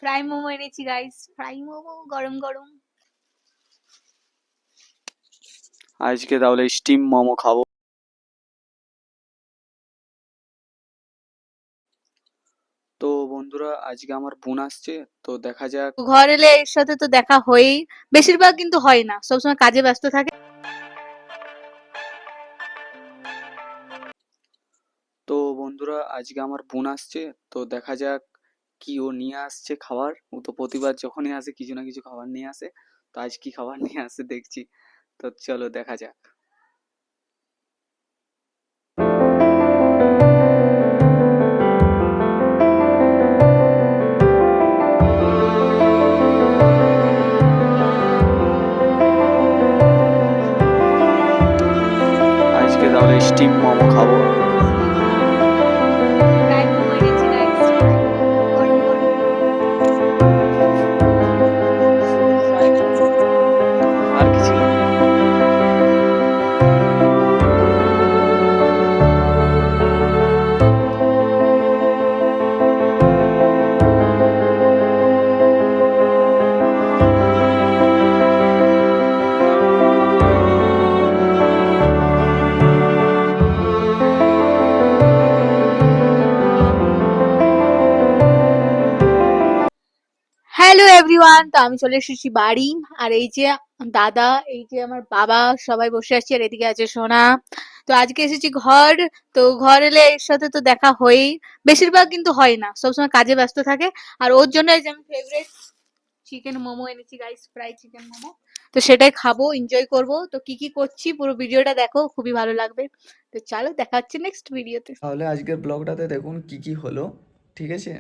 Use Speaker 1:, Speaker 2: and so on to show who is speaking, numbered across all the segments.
Speaker 1: Fry momo এনেছি guys, fry momo গরম গরম।
Speaker 2: আজকে তাহলে স্টিম মোমো খাবো। তো বন্ধুরা, আজকে আমার বোন আসছে, তো দেখা যাক।
Speaker 1: ঘর এলে এর সাথে তো দেখা হয়ই, বেশিরভাগ কিন্তু হয় না, সবসময় কাজে ব্যস্ত থাকে।
Speaker 2: তো বন্ধুরা, আজকে আমার বোন আসছে, তো দেখা যাক কি ও নিয়ে আসছে খাবার। ও তো প্রতিবার যখনই আসে কিছু না কিছু খাবার নিয়ে আসে, তো আজ কি খাবার নিয়ে আসে দেখছি। তো চলো দেখা যাক। আজকে তাহলে স্টিম মোমো খাবো।
Speaker 1: ফ্রাই মোমো এনেছি গাইস, ফ্রাই মোমো গরম গরম।
Speaker 2: আর কিছু না।
Speaker 1: হ্যালো এভরিওয়ান, তো আমি চলে এসেছি বাড়ি। আর এই যে দাদা, এই যে আমার বাবা, সবাই বসে আছি। আর এদিকে আছে সোনা। তো আজকে এসেছি ঘর। তো ঘর এলে এর সাথে তো দেখা হয়ই, বেশিরভাগ কিন্তু হয় না, সবসময় কাজে ব্যস্ত থাকে। আর ওর জন্য এই যে আমি ফেভারিট চিকেন মোমো এনেছি গাইস, ফ্রাই চিকেন মোমো। তো সেটাই খাবো, এনজয় করব। তো কি কি করছি পুরো ভিডিওটা দেখো, খুবই ভালো লাগবে। তো চলো দেখা হচ্ছে নেক্সট ভিডিওতে।
Speaker 2: তাহলে আজকের ব্লগটাতে দেখুন কি কি হলো। ঠিক আছে,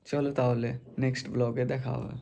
Speaker 2: চলো তাহলে নেক্সট ব্লগে দেখা হবে।